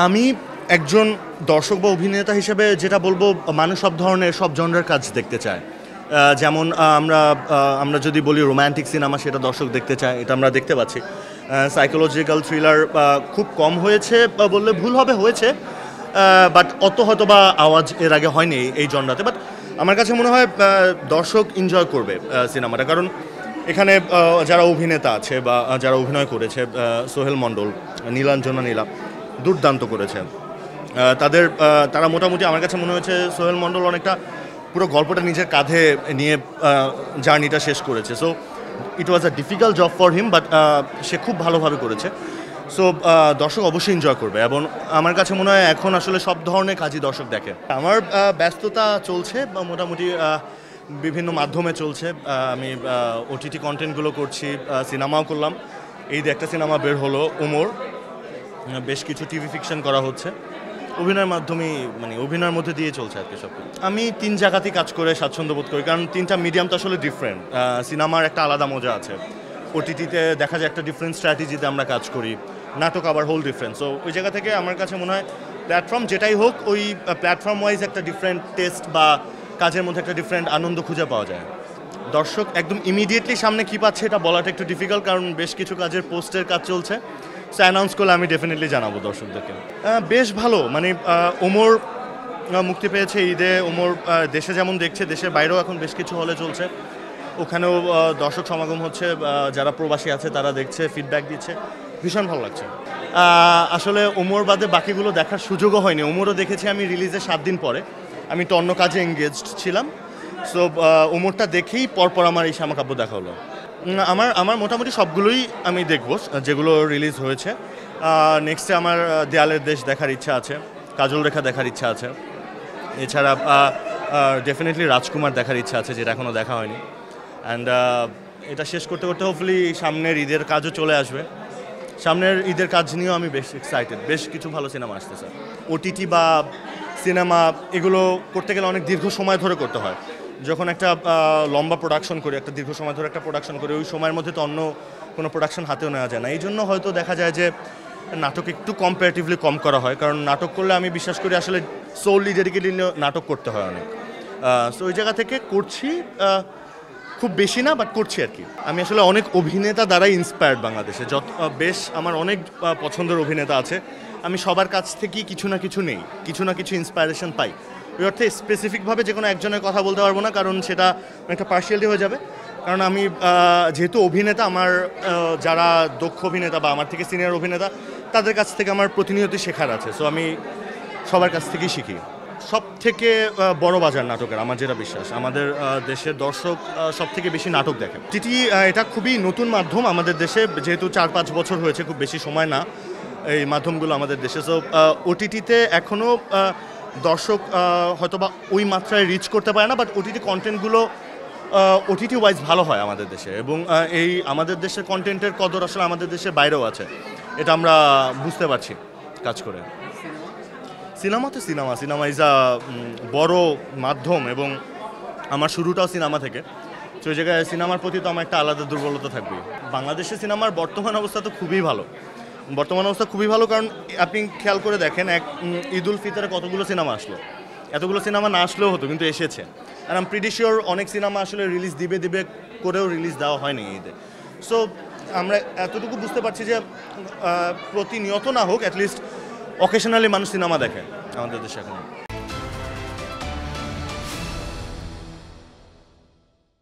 আমি একজন দর্শক বা অভিনেতা হিসেবে যেটা বলবো, মানুষ সব ধরনের সব জনরার কাজ দেখতে চায়। যেমন আমরা যদি বলি রোম্যান্টিক সিনেমা, সেটা দর্শক দেখতে চায়, এটা আমরা দেখতে পাচ্ছি। সাইকোলজিক্যাল থ্রিলার খুব কম হয়েছে বললে ভুল হবে, হয়েছে, বাট অত হয়তো বা আওয়াজ এর আগে হয়নি এই জনরাতে। বাট আমার কাছে মনে হয় দর্শক এনজয় করবে সিনেমাটা, কারণ এখানে যারা অভিনেতা আছে বা যারা অভিনয় করেছে, সোহেল মণ্ডল, নীলাঞ্জনা নীলা দুর্দান্ত করেছে। তারা মোটামুটি আমার কাছে মনে হয়েছে সোহেল মণ্ডল অনেকটা পুরো গল্পটা নিজের কাঁধে নিয়ে জার্নিটা শেষ করেছে। So it was a difficult job for him, but সে খুব ভালোভাবে করেছে। সো দর্শক অবশ্যই এনজয় করবে, এবং আমার কাছে মনে হয় এখন আসলে সব ধরনের কাজই দর্শক দেখে। আমার ব্যস্ততা চলছে মোটামুটি বিভিন্ন মাধ্যমে চলছে। আমি ওটিটি কন্টেন্টগুলো করছি, সিনেমাও করলাম। এই যে একটা সিনেমা বের হলো ওমর, বেশ কিছু টিভি ফিকশন করা হচ্ছে। অভিনয়ের মাধ্যমেই, মানে অভিনয়ের মধ্যে দিয়ে চলছে আর কি সব। আমি 3 জায়গাতেই কাজ করে স্বাচ্ছন্দ্য বোধ করি, কারণ 3টা মিডিয়াম তো আসলে ডিফারেন্ট। সিনেমার একটা আলাদা মজা আছে, ওটিটিতে দেখা যায় একটা ডিফারেন্ট স্ট্র্যাটেজিতে আমরা কাজ করি, নাটক আবার হোল ডিফারেন্ট। সো ওই জায়গা থেকে আমার কাছে মনে হয় প্ল্যাটফর্ম যেটাই হোক, ওই প্ল্যাটফর্ম ওয়াইজ একটা ডিফারেন্ট টেস্ট বা কাজের মধ্যে একটা ডিফারেন্ট আনন্দ খুঁজে পাওয়া যায়। দর্শক একদম ইমিডিয়েটলি সামনে কী পাচ্ছে এটা বলাটা একটু ডিফিকাল্ট, কারণ বেশ কিছু কাজের পোস্টের কাজ চলছে। সো অ্যানাউন্স করলে আমি ডেফিনেটলি জানাবো দর্শকদেরকে। বেশ ভালো, মানে ওমর মুক্তি পেয়েছে ঈদে। ওমর দেশে যেমন দেখছে, দেশের বাইরেও এখন বেশ কিছু হলে চলছে, ওখানেও দর্শক সমাগম হচ্ছে। যারা প্রবাসী আছে তারা দেখছে, ফিডব্যাক দিচ্ছে, ভীষণ ভালো লাগছে। আসলে ওমর বাদে বাকিগুলো দেখার সুযোগও হয়নি। ওমরও দেখেছি আমি রিলিজের 7 দিন পরে, আমি তো অন্য কাজে এঙ্গেজড ছিলাম। সো ওমরটা দেখেই পরপর আমার এই শ্যামাকাব্য দেখা হলো। আমার মোটামুটি সবগুলোই আমি দেখব যেগুলো রিলিজ হয়েছে। নেক্সটে আমার দেয়ালের দেশ দেখার ইচ্ছা আছে, কাজল রেখা দেখার ইচ্ছা আছে, এছাড়া ডেফিনেটলি রাজকুমার দেখার ইচ্ছা আছে, যেটা এখনও দেখা হয়নি। অ্যান্ড এটা শেষ করতে করতে হোপফুলি সামনের ঈদের কাজও চলে আসবে। সামনের ঈদের কাজ নিয়েও আমি বেশ এক্সাইটেড। বেশ কিছু ভালো সিনেমা আসতেছে। ওটিটি বা সিনেমা এগুলো করতে গেলে অনেক দীর্ঘ সময় ধরে করতে হয়। যখন একটা লম্বা প্রোডাকশন করি, একটা দীর্ঘ সময় ধরে একটা প্রোডাকশন করি, ওই সময়ের মধ্যে তো অন্য কোনো প্রোডাকশন হাতেও নেওয়া যায় না। এই জন্য হয়তো দেখা যায় যে নাটক একটু কম্পারেটিভলি কম করা হয়, কারণ নাটক করলে আমি বিশ্বাস করি আসলে সোললি ডেডিকেটলি নাটক করতে হয় অনেক। সো ওই জায়গা থেকে করছি, খুব বেশি না, বাট করছি আর কি। আমি আসলে অনেক অভিনেতা দ্বারাই ইন্সপায়ার্ড বাংলাদেশে। বেশ আমার অনেক পছন্দের অভিনেতা আছে, আমি সবার কাছ থেকেই কিছু না কিছু নেই, কিছু না কিছু ইন্সপায়ারেশন পাই। ওই অর্থে স্পেসিফিকভাবে যে কোনো একজনের কথা বলতে পারবো না, কারণ সেটা একটা পার্শিয়ালিটি হয়ে যাবে। কারণ আমি যেহেতু অভিনেতা, আমার যারা দক্ষ অভিনেতা বা আমার থেকে সিনিয়র অভিনেতা, তাদের কাছ থেকে আমার প্রতিনিয়তই শেখার আছে। সো আমি সবার কাছ থেকেই শিখি। সব থেকে বড় বাজার নাটকের, আমার যেটা বিশ্বাস, আমাদের দেশের দর্শক সব থেকে বেশি নাটক দেখে। টিটি এটা খুবই নতুন মাধ্যম আমাদের দেশে, যেহেতু 4-5 বছর হয়েছে, খুব বেশি সময় না এই মাধ্যমগুলো আমাদের দেশে। সো ওটিটিতে এখনও দর্শক হয়তোবা ওই মাত্রায় রিচ করতে পারে না, বাট ওটিটি কন্টেন্টগুলো ওটিটি ওয়াইজ ভালো হয় আমাদের দেশে, এবং এই আমাদের দেশের কন্টেন্টের কদর আসলে আমাদের দেশের বাইরেও আছে, এটা আমরা বুঝতে পারছি কাজ করে। সিনেমা ইজ আ বড় মাধ্যম, এবং আমার শুরুটাও সিনেমা থেকে। তো ওই জায়গায় সিনেমার প্রতি তো আমার একটা আলাদা দুর্বলতা থাকবে। বাংলাদেশের সিনেমার বর্তমান অবস্থা তো খুবই ভালো, কারণ আপনি খেয়াল করে দেখেন, ঈদ উল ফিতরে কতগুলো সিনেমা আসলো, এতগুলো সিনেমা না আসলেও হতো, কিন্তু এসেছে। আর আই এম প্রিটি শিওর অনেক সিনেমা আসলে রিলিজ দিবে করেও রিলিজ দেওয়া হয়নি ঈদে। সো আমরা এতটুকু বুঝতে পারছি যে প্রতিনিয়ত না হোক, অ্যাটলিস্ট অকেশনালি মানুষ সিনেমা দেখে আমাদের দেশে এখন।